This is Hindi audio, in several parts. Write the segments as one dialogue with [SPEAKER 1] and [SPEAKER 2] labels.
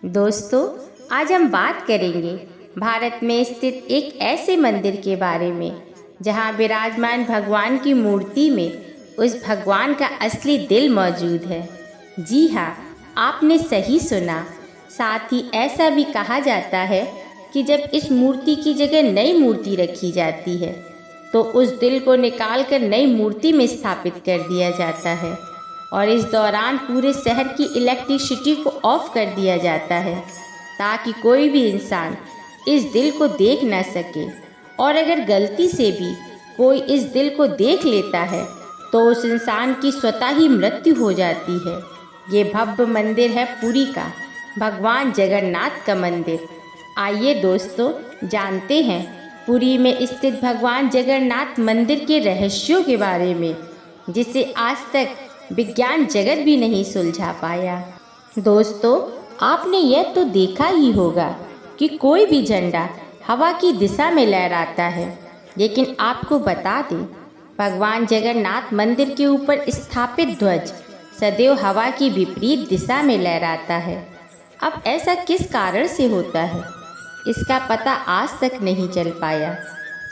[SPEAKER 1] दोस्तों, आज हम बात करेंगे भारत में स्थित एक ऐसे मंदिर के बारे में जहां विराजमान भगवान की मूर्ति में उस भगवान का असली दिल मौजूद है। जी हाँ, आपने सही सुना। साथ ही ऐसा भी कहा जाता है कि जब इस मूर्ति की जगह नई मूर्ति रखी जाती है तो उस दिल को निकालकर नई मूर्ति में स्थापित कर दिया जाता है और इस दौरान पूरे शहर की इलेक्ट्रिसिटी को ऑफ कर दिया जाता है ताकि कोई भी इंसान इस दिल को देख न सके। और अगर गलती से भी कोई इस दिल को देख लेता है तो उस इंसान की स्वतः ही मृत्यु हो जाती है। ये भव्य मंदिर है पुरी का भगवान जगन्नाथ का मंदिर। आइए दोस्तों, जानते हैं पुरी में स्थित भगवान जगन्नाथ मंदिर के रहस्यों के बारे में, जिसे आज तक विज्ञान जगत भी नहीं सुलझा पाया। दोस्तों, आपने यह तो देखा ही होगा कि कोई भी झंडा हवा की दिशा में लहराता है, लेकिन आपको बता दें, भगवान जगन्नाथ मंदिर के ऊपर स्थापित ध्वज सदैव हवा की विपरीत दिशा में लहराता है। अब ऐसा किस कारण से होता है, इसका पता आज तक नहीं चल पाया।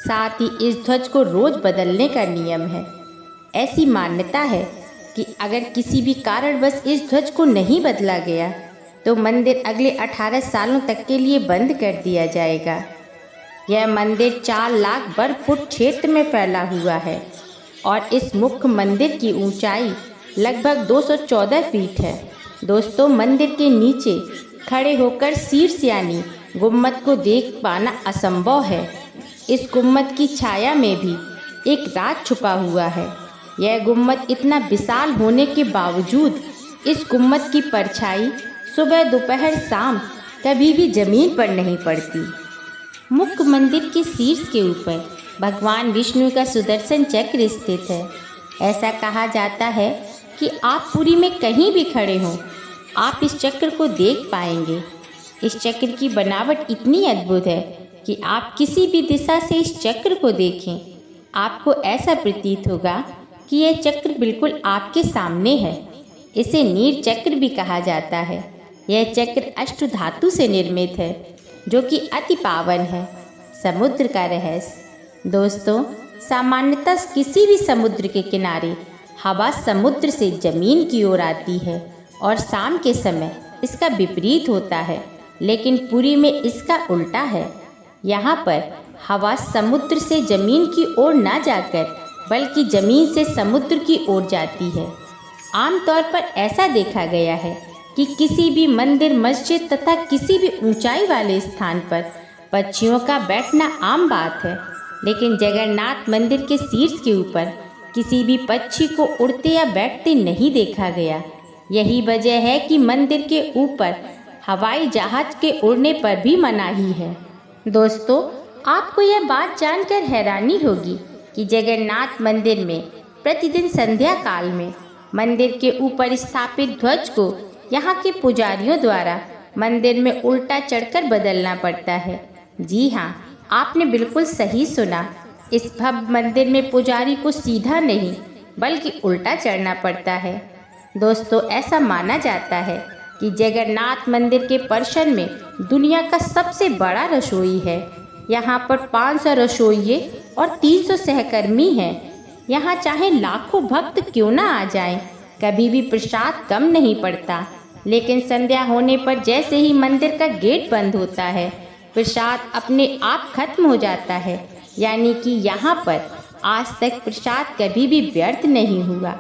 [SPEAKER 1] साथ ही इस ध्वज को रोज बदलने का नियम है। ऐसी मान्यता है कि अगर किसी भी कारणवश इस ध्वज को नहीं बदला गया तो मंदिर अगले 18 सालों तक के लिए बंद कर दिया जाएगा। यह मंदिर 4 लाख वर्ग फुट क्षेत्र में फैला हुआ है और इस मुख्य मंदिर की ऊंचाई लगभग 214 फीट है। दोस्तों, मंदिर के नीचे खड़े होकर शीर्ष यानी गुम्मद को देख पाना असंभव है। इस गुम्मद की छाया में भी एक राज छुपा हुआ है। यह गुम्मद इतना विशाल होने के बावजूद इस गुम्मद की परछाई सुबह दोपहर शाम कभी भी जमीन पर नहीं पड़ती। मुख्य मंदिर के शीर्ष के ऊपर भगवान विष्णु का सुदर्शन चक्र स्थित है। ऐसा कहा जाता है कि आप पुरी में कहीं भी खड़े हों, आप इस चक्र को देख पाएंगे। इस चक्र की बनावट इतनी अद्भुत है कि आप किसी भी दिशा से इस चक्र को देखें, आपको ऐसा प्रतीत होगा कि यह चक्र बिल्कुल आपके सामने है। इसे नीर चक्र भी कहा जाता है। यह चक्र अष्टधातु से निर्मित है, जो कि अति पावन है। समुद्र का रहस्य। दोस्तों, सामान्यतः किसी भी समुद्र के किनारे हवा समुद्र से जमीन की ओर आती है और शाम के समय इसका विपरीत होता है, लेकिन पुरी में इसका उल्टा है। यहाँ पर हवा समुद्र से जमीन की ओर न जाकर बल्कि जमीन से समुद्र की ओर जाती है। आमतौर पर ऐसा देखा गया है कि किसी भी मंदिर, मस्जिद तथा किसी भी ऊंचाई वाले स्थान पर पक्षियों का बैठना आम बात है, लेकिन जगन्नाथ मंदिर के शीर्ष के ऊपर किसी भी पक्षी को उड़ते या बैठते नहीं देखा गया। यही वजह है कि मंदिर के ऊपर हवाई जहाज के उड़ने पर भी मनाही है। दोस्तों, आपको यह बात जानकर हैरानी होगी कि जगन्नाथ मंदिर में प्रतिदिन संध्या काल में मंदिर के ऊपर स्थापित ध्वज को यहाँ के पुजारियों द्वारा मंदिर में उल्टा चढ़कर बदलना पड़ता है। जी हाँ, आपने बिल्कुल सही सुना। इस भव्य मंदिर में पुजारी को सीधा नहीं बल्कि उल्टा चढ़ना पड़ता है। दोस्तों, ऐसा माना जाता है कि जगन्नाथ मंदिर के परिसर में दुनिया का सबसे बड़ा रसोई है। यहाँ पर 500 रसोइये और 300 सहकर्मी हैं। यहाँ चाहे लाखों भक्त क्यों ना आ जाएं, कभी भी प्रसाद कम नहीं पड़ता। लेकिन संध्या होने पर जैसे ही मंदिर का गेट बंद होता है, प्रसाद अपने आप खत्म हो जाता है। यानी कि यहाँ पर आज तक प्रसाद कभी भी व्यर्थ नहीं हुआ।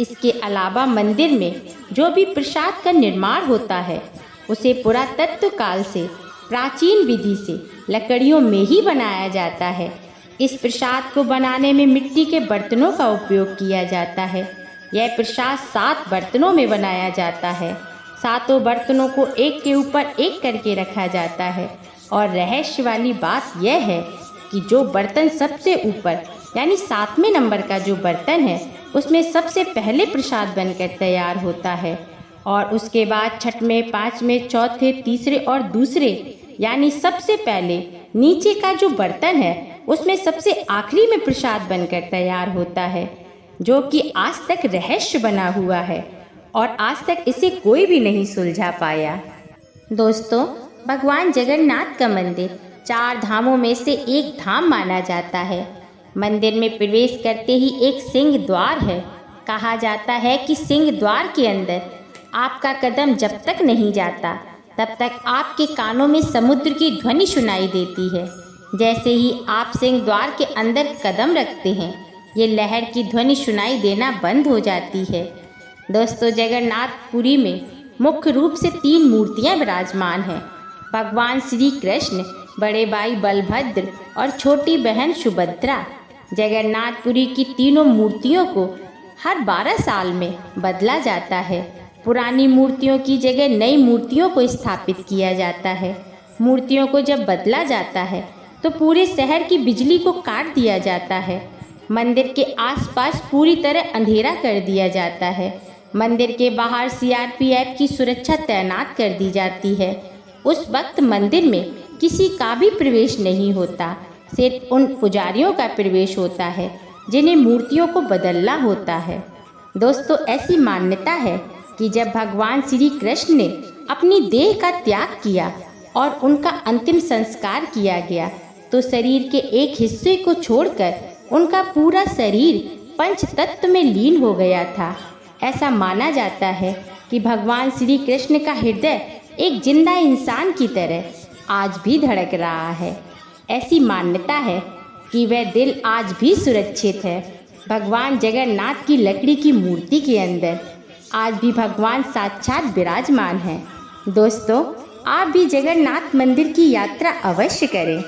[SPEAKER 1] इसके अलावा मंदिर में जो भी प्रसाद का निर्माण होता है उसे पुरातत्व काल से प्राचीन विधि से लकड़ियों में ही बनाया जाता है। इस प्रसाद को बनाने में मिट्टी के बर्तनों का उपयोग किया जाता है। यह प्रसाद 7 बर्तनों में बनाया जाता है। 7 बर्तनों को एक के ऊपर एक करके रखा जाता है और रहस्य वाली बात यह है कि जो बर्तन सबसे ऊपर यानी 7वें नंबर का जो बर्तन है उसमें सबसे पहले प्रसाद बनकर तैयार होता है और उसके बाद 6वें, 5वें, चौथे, तीसरे और दूसरे यानी सबसे पहले नीचे का जो बर्तन है उसमें सबसे आखिरी में प्रसाद बनकर तैयार होता है, जो कि आज तक रहस्य बना हुआ है और आज तक इसे कोई भी नहीं सुलझा पाया। दोस्तों, भगवान जगन्नाथ का मंदिर 4 धामों में से एक धाम माना जाता है। मंदिर में प्रवेश करते ही एक सिंह द्वार है। कहा जाता है कि सिंह द्वार के अंदर आपका कदम जब तक नहीं जाता तब तक आपके कानों में समुद्र की ध्वनि सुनाई देती है। जैसे ही आप सिंह द्वार के अंदर कदम रखते हैं, ये लहर की ध्वनि सुनाई देना बंद हो जाती है। दोस्तों, जगन्नाथपुरी में मुख्य रूप से 3 मूर्तियां विराजमान हैं। भगवान श्री कृष्ण, बड़े भाई बलभद्र और छोटी बहन सुभद्रा। जगन्नाथपुरी की तीनों मूर्तियों को हर 12 साल में बदला जाता है। पुरानी मूर्तियों की जगह नई मूर्तियों को स्थापित किया जाता है। मूर्तियों को जब बदला जाता है तो पूरे शहर की बिजली को काट दिया जाता है। मंदिर के आसपास पूरी तरह अंधेरा कर दिया जाता है। मंदिर के बाहर CRPF की सुरक्षा तैनात कर दी जाती है। उस वक्त मंदिर में किसी का भी प्रवेश नहीं होता, सिर्फ उन पुजारियों का प्रवेश होता है जिन्हें मूर्तियों को बदलना होता है। दोस्तों, ऐसी मान्यता है कि जब भगवान श्री कृष्ण ने अपनी देह का त्याग किया और उनका अंतिम संस्कार किया गया तो शरीर के एक हिस्से को छोड़कर उनका पूरा शरीर पंच तत्व में लीन हो गया था। ऐसा माना जाता है कि भगवान श्री कृष्ण का हृदय एक जिंदा इंसान की तरह आज भी धड़क रहा है। ऐसी मान्यता है कि वह दिल आज भी सुरक्षित है। भगवान जगन्नाथ की लकड़ी की मूर्ति के अंदर आज भी भगवान साक्षात विराजमान हैं। दोस्तों, आप भी जगन्नाथ मंदिर की यात्रा अवश्य करें।